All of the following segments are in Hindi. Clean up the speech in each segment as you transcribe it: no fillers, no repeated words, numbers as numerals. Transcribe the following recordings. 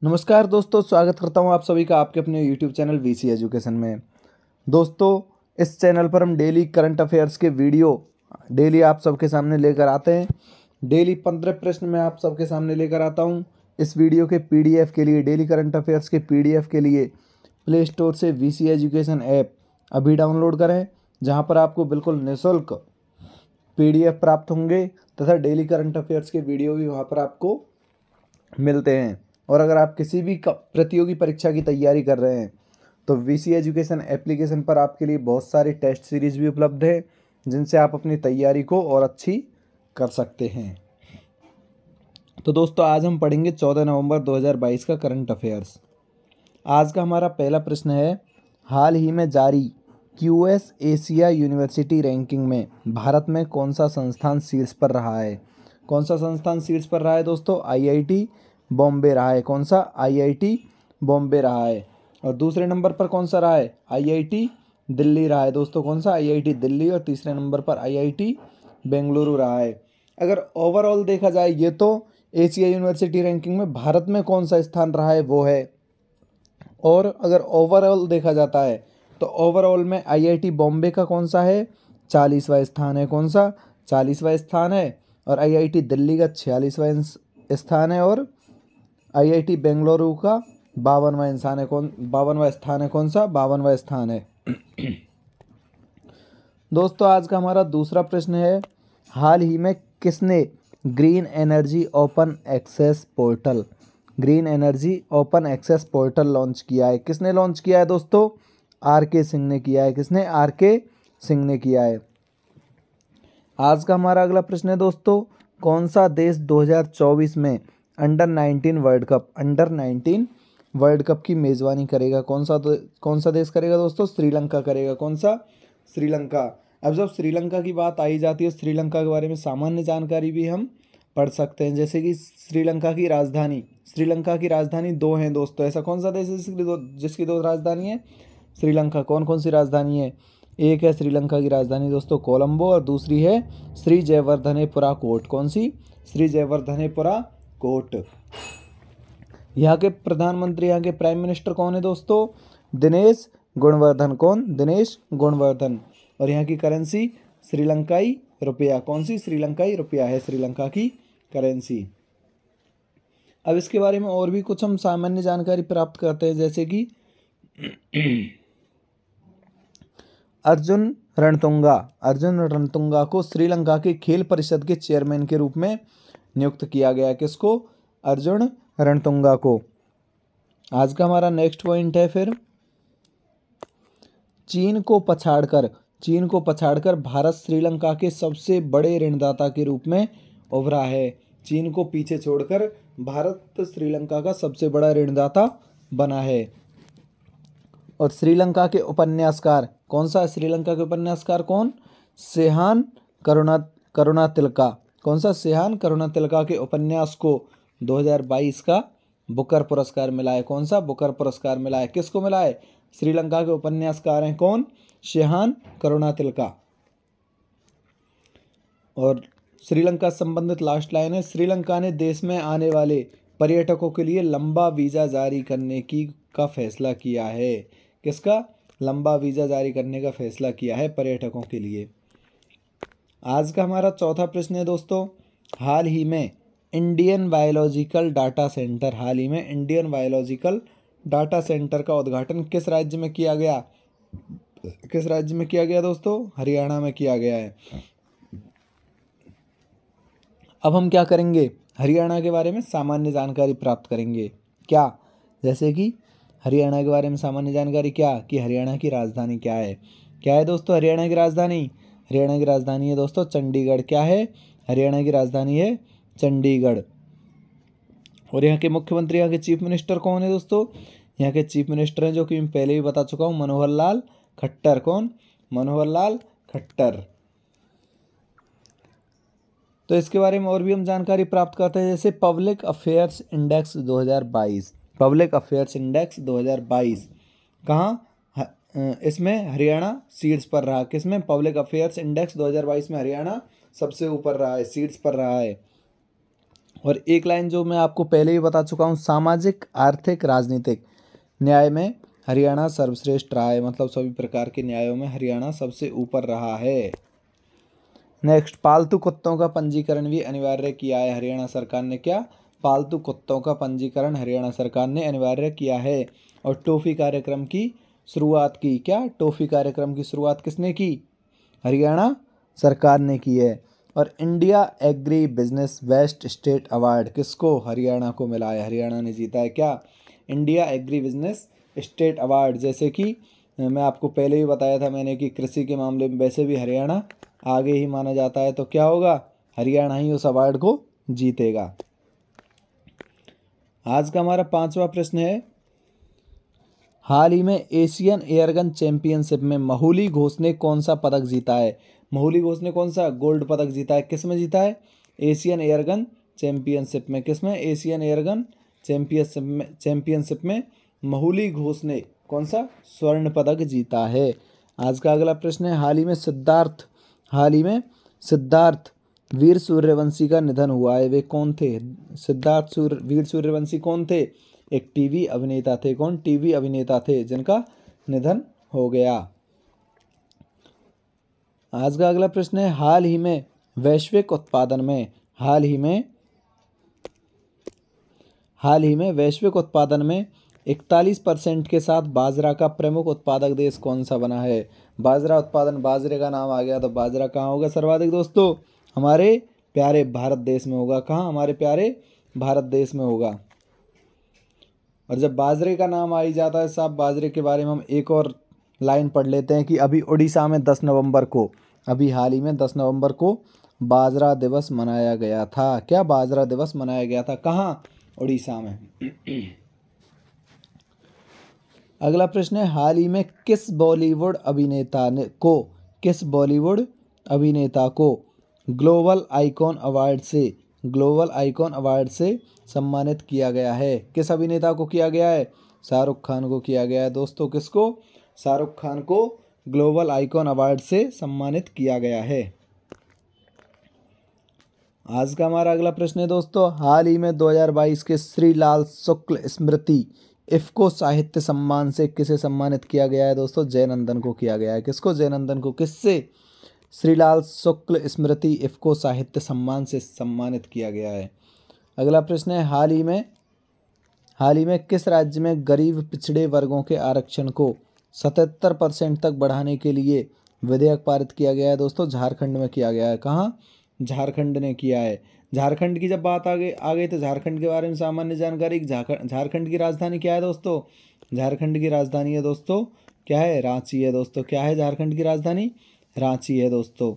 नमस्कार दोस्तों, स्वागत करता हूं आप सभी का आपके अपने YouTube चैनल वीसी एजुकेशन में। दोस्तों, इस चैनल पर हम डेली करंट अफेयर्स के वीडियो डेली आप सबके सामने लेकर आते हैं। डेली 15 प्रश्न मैं आप सबके सामने लेकर आता हूं। इस वीडियो के पीडीएफ के लिए, डेली करंट अफेयर्स के पीडीएफ के लिए प्ले स्टोर से वीसी एजुकेशन ऐप अभी डाउनलोड करें, जहां पर आपको बिल्कुल निःशुल्क पीडीएफ प्राप्त होंगे तथा डेली करंट अफेयर्स के वीडियो भी वहां पर आपको मिलते हैं। और अगर आप किसी भी प्रतियोगी परीक्षा की तैयारी कर रहे हैं तो वीसी एजुकेशन एप्लीकेशन पर आपके लिए बहुत सारी टेस्ट सीरीज भी उपलब्ध है, जिनसे आप अपनी तैयारी को और अच्छी कर सकते हैं। तो दोस्तों, आज हम पढ़ेंगे 14 नवंबर 2022 का करंट अफेयर्स। आज का हमारा पहला प्रश्न है, हाल ही में जारी क्यूएस एशिया यूनिवर्सिटी रैंकिंग में भारत में कौन सा संस्थान शीर्ष पर रहा है? कौन सा संस्थान शीर्ष पर रहा है दोस्तों? आईआईटी बॉम्बे रहा है। कौन सा? आईआईटी बॉम्बे रहा है। और दूसरे नंबर पर कौन सा रहा है? आईआईटी दिल्ली रहा है दोस्तों। कौन सा? आईआईटी दिल्ली। और तीसरे नंबर पर आईआईटी बेंगलुरु रहा है। अगर ओवरऑल देखा जाए ये तो एशिया यूनिवर्सिटी रैंकिंग में भारत में कौन सा स्थान रहा है वो है। और अगर ओवरऑल देखा जाता है तो ओवरऑल में आईआईटी बॉम्बे का कौन सा है? 40वां स्थान है। कौन सा? 40वां स्थान है। और आईआईटी दिल्ली का 46वां स्थान है। और आईआईटी बेंगलुरु का 52वां स्थान है। 52वां स्थान है। कौन सा? 52वां स्थान है। दोस्तों, आज का हमारा दूसरा प्रश्न है, हाल ही में किसने green energy open access portal launch किया है? किसने लॉन्च किया है दोस्तों? आर.के. सिंह ने किया है। किसने? आर.के. सिंह ने किया है। आज का हमारा अगला प्रश्न है दोस्तों, कौन सा देश 2024 में अंडर 19 वर्ल्ड कप की मेज़बानी करेगा? कौन सा देश करेगा दोस्तों? श्रीलंका करेगा। कौन सा? श्रीलंका। अब जब श्रीलंका की बात आई जाती है, श्रीलंका के बारे में सामान्य जानकारी भी हम पढ़ सकते हैं, जैसे कि श्रीलंका की राजधानी दो हैं दोस्तों। ऐसा कौन सा देश है जिसकी दो राजधानी है? श्रीलंका। कौन कौन सी राजधानी है? एक है श्रीलंका की राजधानी दोस्तों कोलंबो, और दूसरी है श्री जयवर्धनेपुरा कोट। कौन सी? श्री जयवर्धनेपुरा कोट। यहाँ के प्रधानमंत्री, यहाँ के प्राइम मिनिस्टर कौन है दोस्तों? दिनेश गुणवर्धन। कौन? दिनेश गुणवर्धन। और यहाँ की करेंसी श्रीलंकाई रुपया। कौन सी? श्रीलंकाई रुपया है श्रीलंका की करेंसी। अब इसके बारे में और भी कुछ हम सामान्य जानकारी प्राप्त करते हैं, जैसे कि अर्जुन रणतुंगा को श्रीलंका के खेल परिषद के चेयरमैन के रूप में नियुक्त किया गया। किसको? अर्जुन रणतुंगा को। आज का हमारा नेक्स्ट पॉइंट है फिर, चीन को पछाड़कर भारत श्रीलंका के सबसे बड़े ऋणदाता के रूप में उभरा है। चीन को पीछे छोड़कर भारत श्रीलंका का सबसे बड़ा ऋणदाता बना है। और श्रीलंका के उपन्यासकार कौन सा? श्रीलंका के उपन्यासकार कौन? सेहान करुणातिलका। कौन सा? सेहान करुणातिलका के उपन्यास को 2022 का बुकर पुरस्कार मिला है। कौन सा? बुकर पुरस्कार मिला है। किसको मिला है? श्रीलंका के उपन्यासकार हैं कौन? सेहान करुणातिलका। और श्रीलंका संबंधित लास्ट लाइन है, श्रीलंका ने देश में आने वाले पर्यटकों के लिए लंबा वीज़ा जारी करने का फैसला किया है। किसका? लंबा वीज़ा जारी करने का फैसला किया है पर्यटकों के लिए। आज का हमारा चौथा प्रश्न है दोस्तों, हाल ही में इंडियन बायोलॉजिकल डाटा सेंटर का उद्घाटन किस राज्य में किया गया? किस राज्य में किया गया दोस्तों? हरियाणा में किया गया है। अब हम क्या करेंगे? हरियाणा के बारे में सामान्य जानकारी प्राप्त करेंगे। क्या? जैसे कि हरियाणा के बारे में सामान्य जानकारी क्या? कि हरियाणा की राजधानी क्या है? क्या है दोस्तों हरियाणा की राजधानी? हरियाणा की राजधानी है दोस्तों चंडीगढ़। क्या है? हरियाणा की राजधानी है चंडीगढ़। और यहाँ के मुख्यमंत्री, यहाँ के चीफ मिनिस्टर कौन है दोस्तों? यहाँ के चीफ मिनिस्टर हैं, जो कि मैं पहले भी बता चुका हूँ, मनोहर लाल खट्टर। कौन? मनोहर लाल खट्टर। तो इसके बारे में और भी हम जानकारी प्राप्त करते हैं, जैसे पब्लिक अफेयर्स इंडेक्स 2022 कहाँ? इसमें हरियाणा सीट्स पर रहा। किसमें? पब्लिक अफेयर्स इंडेक्स 2022 में हरियाणा सबसे ऊपर रहा है, सीट्स पर रहा है। और एक लाइन जो मैं आपको पहले ही बता चुका हूँ, सामाजिक आर्थिक राजनीतिक न्याय में हरियाणा सर्वश्रेष्ठ रहा है, मतलब सभी प्रकार के न्यायों में हरियाणा सबसे ऊपर रहा है। नेक्स्ट, पालतू कुत्तों का पंजीकरण भी अनिवार्य किया है हरियाणा सरकार ने। क्या? पालतू कुत्तों का पंजीकरण हरियाणा सरकार ने अनिवार्य किया है। और टोफी कार्यक्रम की शुरुआत की। क्या? टोफी कार्यक्रम की शुरुआत किसने की? हरियाणा सरकार ने की है। और India agri business best state award किसको? हरियाणा को मिला है, हरियाणा ने जीता है। क्या? India agri business state award. जैसे कि मैं आपको पहले ही बताया था मैंने कि कृषि के मामले में वैसे भी हरियाणा आगे ही माना जाता है, तो क्या होगा? हरियाणा ही उस अवार्ड को जीतेगा। आज का हमारा 5वां प्रश्न है, हाल ही में एशियन एयरगन चैंपियनशिप में महुली घोष ने कौन सा पदक जीता है? महुली घोष ने कौन सा गोल्ड पदक जीता है? किस में जीता है? एशियन एयरगन चैंपियनशिप में। किस में? एशियन एयरगन चैंपियनशिप में महुली घोष ने कौन सा स्वर्ण पदक जीता है। आज का अगला प्रश्न है, हाल ही में सिद्धार्थ वीर सूर्यवंशी का निधन हुआ है, वे कौन थे? वीर सूर्यवंशी कौन थे? एक टीवी अभिनेता थे। कौन? टीवी अभिनेता थे जिनका निधन हो गया। आज का अगला प्रश्न है, हाल ही में वैश्विक उत्पादन में 41% के साथ बाजरा का प्रमुख उत्पादक देश कौन सा बना है? बाजरा उत्पादन, बाजरे का नाम आ गया तो बाजरा कहाँ होगा सर्वाधिक दोस्तों? हमारे प्यारे भारत देश में होगा। कहाँ? हमारे प्यारे भारत देश में होगा। और जब बाजरे का नाम आ ही जाता है साहब, बाजरे के बारे में हम एक और लाइन पढ़ लेते हैं कि अभी उड़ीसा में 10 नवंबर को, अभी हाल ही में 10 नवंबर को बाजरा दिवस मनाया गया था। क्या? बाजरा दिवस मनाया गया था। कहाँ? उड़ीसा में। अगला प्रश्न है, हाल ही में किस बॉलीवुड अभिनेता को ग्लोबल आइकॉन अवार्ड से सम्मानित किया गया है? किस अभिनेता को किया गया है? शाहरुख खान को किया गया है दोस्तों। किसको? शाहरुख खान को ग्लोबल आइकॉन अवार्ड से सम्मानित किया गया है। आज का हमारा अगला प्रश्न है दोस्तों, हाल ही में 2022 के श्रीलाल शुक्ल स्मृति इफ्को साहित्य सम्मान से किसे सम्मानित किया गया है दोस्तों? जयनंदन को किया गया है। किसको? जयनंदन को। किससे? श्रीलाल शुक्ल स्मृति इफ्को साहित्य सम्मान से सम्मानित किया गया है। अगला प्रश्न है, हाल ही में किस राज्य में गरीब पिछड़े वर्गों के आरक्षण को 77% तक बढ़ाने के लिए विधेयक पारित किया गया है दोस्तों? झारखंड में किया गया है। कहाँ? झारखंड ने किया है। झारखंड की जब बात आ गई तो झारखंड के बारे में सामान्य जानकारी। झारखंड की राजधानी क्या है दोस्तों? झारखंड की राजधानी है दोस्तों, क्या है? रांची है दोस्तों। क्या है झारखंड की राजधानी? रांची है दोस्तों।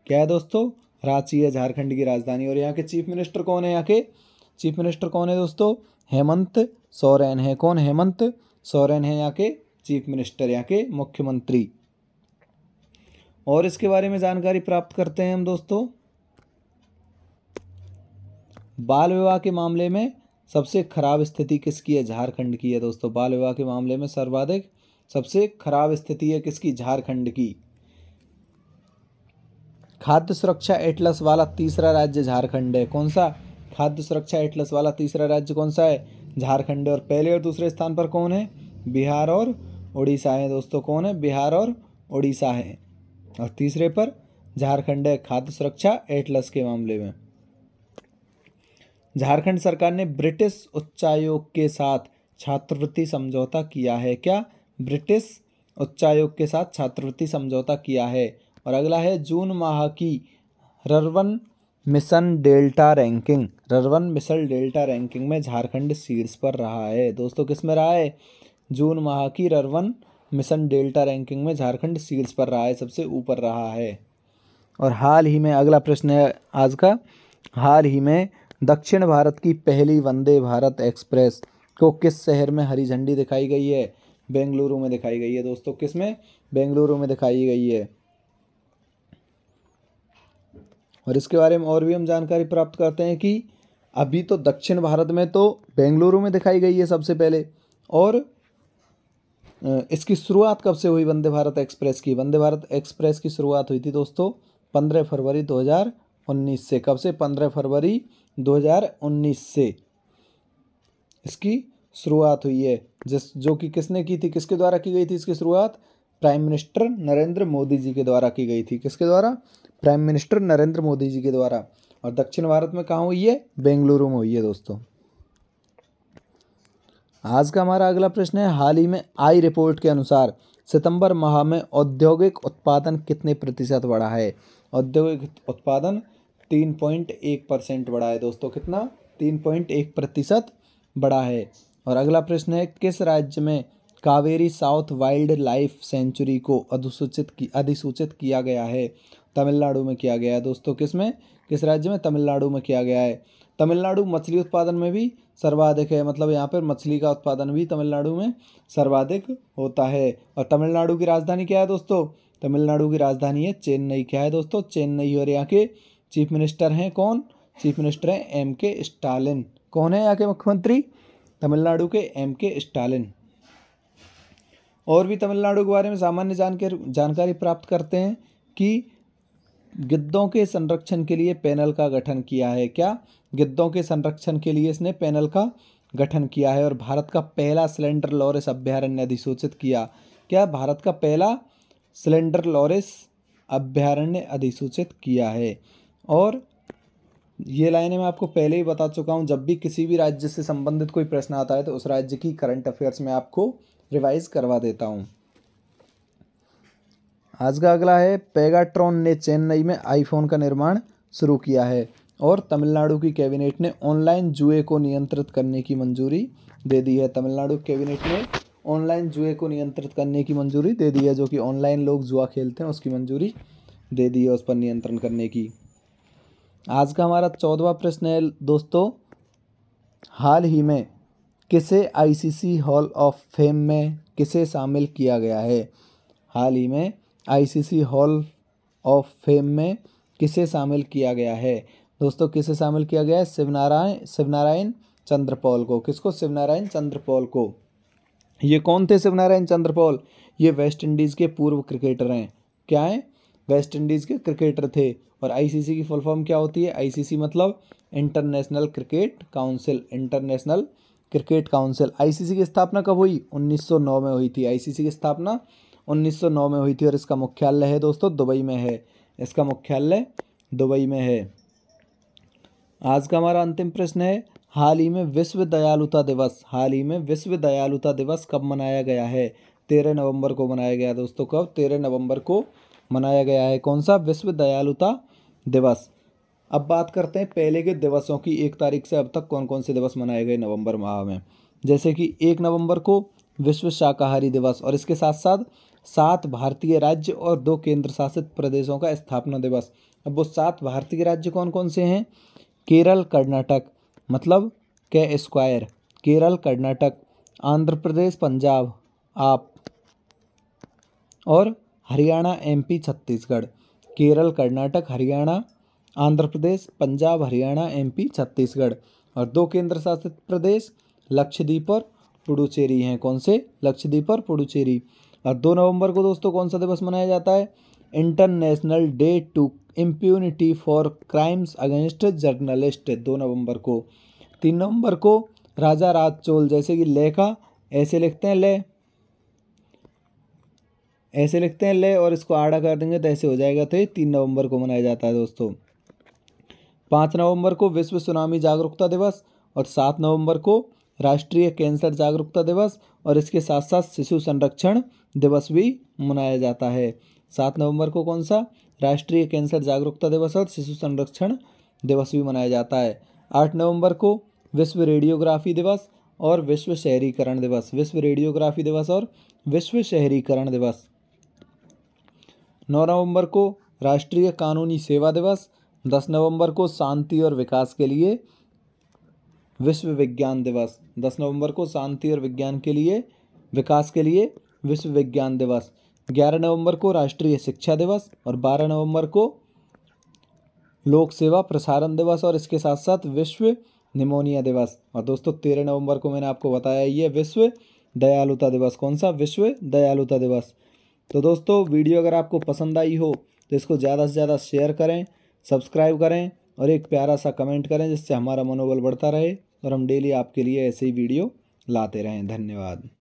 क्या है दोस्तों? रांची है झारखंड की राजधानी। और यहाँ के चीफ मिनिस्टर कौन है? दोस्तों? हेमंत सोरेन है। कौन? हेमंत सोरेन है यहाँ के चीफ मिनिस्टर, यहाँ के मुख्यमंत्री। और इसके बारे में जानकारी प्राप्त करते हैं हम दोस्तों। बाल विवाह के मामले में सबसे खराब स्थिति किसकी है? झारखंड की है दोस्तों। बाल विवाह के मामले में सबसे खराब स्थिति है किसकी? झारखंड की। खाद्य सुरक्षा एटलस वाला तीसरा राज्य झारखंड है। कौन सा? खाद्य सुरक्षा एटलस वाला तीसरा राज्य कौन सा है? झारखंड। और पहले और दूसरे स्थान पर कौन है? बिहार और उड़ीसा है दोस्तों। कौन है? बिहार और उड़ीसा है। और तीसरे पर झारखंड है खाद्य सुरक्षा एटलस के मामले में। झारखंड सरकार ने ब्रिटिश उच्चायोग के साथ छात्रवृत्ति समझौता किया है। क्या? ब्रिटिश उच्चायोग के साथ छात्रवृत्ति समझौता किया है। और अगला है, जून माह की रर्वन मिशन डेल्टा रैंकिंग में झारखंड शीर्ष पर रहा है दोस्तों। किस में रहा है? जून माह की रर्वन मिशन डेल्टा रैंकिंग में झारखंड शीर्ष पर रहा है, सबसे ऊपर रहा है। और हाल ही में अगला प्रश्न है आज का, हाल ही में दक्षिण भारत की पहली वंदे भारत एक्सप्रेस को किस शहर में हरी झंडी दिखाई गई है? बेंगलुरु में दिखाई गई है दोस्तों। किस में? बेंगलुरु में दिखाई गई है। और इसके बारे में और भी हम जानकारी प्राप्त करते हैं कि अभी तो दक्षिण भारत में तो बेंगलुरु में दिखाई गई है सबसे पहले। और इसकी शुरुआत कब से हुई वंदे भारत एक्सप्रेस की? वंदे भारत एक्सप्रेस की शुरुआत हुई थी दोस्तों 15 फरवरी 2019 से। कब से? 15 फरवरी 2019 से इसकी शुरुआत हुई है, जो कि किसने की थी, किसके द्वारा की गई थी इसकी शुरुआत? प्राइम मिनिस्टर नरेंद्र मोदी जी के द्वारा की गई थी। किसके द्वारा? प्राइम मिनिस्टर नरेंद्र मोदी जी के द्वारा। और दक्षिण भारत में कहाँ हुई है? बेंगलुरु में हुई है दोस्तों। आज का हमारा अगला प्रश्न है, हाल ही में आई रिपोर्ट के अनुसार सितंबर माह में औद्योगिक उत्पादन कितने प्रतिशत बढ़ा है? औद्योगिक उत्पादन 3.1% बढ़ा है दोस्तों। कितना? 3.1% बढ़ा है। और अगला प्रश्न है, किस राज्य में Kaveri south wild life sanctuary को अधिसूचित किया गया है? तमिलनाडु में किया गया है दोस्तों। किस राज्य में? तमिलनाडु में किया गया है। तमिलनाडु मछली उत्पादन में भी सर्वाधिक है, मतलब यहाँ पर मछली का उत्पादन भी तमिलनाडु में सर्वाधिक होता है। और तमिलनाडु की राजधानी क्या है दोस्तों? तमिलनाडु की राजधानी है चेन्नई। क्या है दोस्तों? चेन्नई। और यहाँ के चीफ मिनिस्टर हैं कौन? चीफ मिनिस्टर हैं M.K. स्टालिन। कौन है यहाँ के मुख्यमंत्री? तमिलनाडु के M.K. स्टालिन। और भी तमिलनाडु के बारे में सामान्य जानकारी प्राप्त करते हैं कि गिद्धों के संरक्षण के लिए पैनल का गठन किया है। क्या? गिद्धों के संरक्षण के लिए इसने पैनल का गठन किया है। और भारत का पहला सिलेंडर लॉरिस अभ्यारण्य अधिसूचित किया। क्या? भारत का पहला सिलेंडर लॉरिस अभ्यारण्य अधिसूचित किया है। और ये लाइनें मैं आपको पहले ही बता चुका हूँ, जब भी किसी भी राज्य से संबंधित कोई प्रश्न आता है तो उस राज्य की करंट अफेयर्स में आपको रिवाइज करवा देता हूँ। आज का अगला है, पेगाट्रॉन ने चेन्नई में आईफोन का निर्माण शुरू किया है। और तमिलनाडु की कैबिनेट ने ऑनलाइन जुए को नियंत्रित करने की मंजूरी दे दी है। तमिलनाडु कैबिनेट ने ऑनलाइन जुए को नियंत्रित करने की मंजूरी दे दी है, जो कि ऑनलाइन लोग जुआ खेलते हैं उसकी मंजूरी दे दी है, उस पर नियंत्रण करने की। आज का हमारा 14वां प्रश्न है दोस्तों, हाल ही में किसे आईसीसी हॉल ऑफ फेम में किसे शामिल किया गया है? हाल ही में आईसीसी हॉल ऑफ फेम में किसे शामिल किया गया है दोस्तों? किसे शामिल किया गया है? शिवनारायण चंद्रपॉल को। किसको? शिवनारायण चंद्रपॉल को। ये कौन थे शिवनारायण चंद्रपॉल? ये वेस्ट इंडीज़ के पूर्व क्रिकेटर हैं। क्या हैं? वेस्ट इंडीज़ के क्रिकेटर थे। और आईसीसी की फुल फॉर्म क्या होती है? आईसीसी मतलब international cricket council. International cricket council. ICC की स्थापना कब हुई? 1909 में हुई थी। आईसीसी की स्थापना 1909 में हुई थी। और इसका मुख्यालय है दोस्तों दुबई में है। इसका मुख्यालय दुबई में है। आज का हमारा अंतिम प्रश्न है, हाल ही में विश्व दयालुता दिवस कब मनाया गया है? 13 नवंबर को मनाया गया दोस्तों। कब? 13 नवंबर को मनाया गया है। कौन सा? विश्व दयालुता दिवस। अब बात करते हैं पहले के दिवसों की। 1 तारीख से अब तक कौन कौन से दिवस मनाए गए नवंबर माह में? जैसे कि 1 नवंबर को विश्व शाकाहारी दिवस, और इसके साथ साथ 7 भारतीय राज्य और 2 केंद्र शासित प्रदेशों का स्थापना दिवस। अब वो 7 भारतीय राज्य कौन कौन से हैं? केरल, कर्नाटक, मतलब के स्क्वायर, केरल, कर्नाटक, आंध्र प्रदेश, पंजाब, आप, और हरियाणा, MP, छत्तीसगढ़। केरल, कर्नाटक, हरियाणा, आंध्र प्रदेश, पंजाब, हरियाणा, MP, छत्तीसगढ़। और 2 केंद्र शासित प्रदेश लक्षद्वीप और पुडुचेरी हैं। कौन से? लक्षद्वीप और पुडुचेरी। और 2 नवंबर को दोस्तों कौन सा दिवस मनाया जाता है? International day to impunity for crimes against journalist. 2 नवंबर को। 3 नवंबर को राजा राज चोल, जैसे कि ले का ऐसे लिखते हैं ले, और इसको आड़ा कर देंगे तो ऐसे हो जाएगा, तो ये 3 नवंबर को मनाया जाता है दोस्तों। 5 नवंबर को विश्व सुनामी जागरूकता दिवस, और 7 नवंबर को राष्ट्रीय कैंसर जागरूकता दिवस, और इसके साथ साथ शिशु संरक्षण दिवस भी मनाया जाता है। 7 नवंबर को कौन सा? राष्ट्रीय कैंसर जागरूकता दिवस और शिशु संरक्षण दिवस भी मनाया जाता है। 8 नवंबर को विश्व रेडियोग्राफी दिवस और विश्व शहरीकरण दिवस। विश्व रेडियोग्राफी दिवस और विश्व शहरीकरण दिवस। 9 नवंबर को राष्ट्रीय कानूनी सेवा दिवस। 10 नवंबर को शांति और विकास के लिए विश्व विज्ञान दिवस। 10 नवंबर को शांति और विज्ञान के लिए विकास के लिए विश्व विज्ञान दिवस। 11 नवंबर को राष्ट्रीय शिक्षा दिवस, और 12 नवंबर को लोक सेवा प्रसारण दिवस, और इसके साथ साथ विश्व निमोनिया दिवस। और दोस्तों 13 नवंबर को मैंने आपको बताया ये विश्व दयालुता दिवस। कौन सा? विश्व दयालुता दिवस। तो दोस्तों वीडियो अगर आपको पसंद आई हो तो इसको ज़्यादा से ज़्यादा शेयर करें, सब्सक्राइब करें और एक प्यारा सा कमेंट करें, जिससे हमारा मनोबल बढ़ता रहे और हम डेली आपके लिए ऐसे ही वीडियो लाते रहें। धन्यवाद।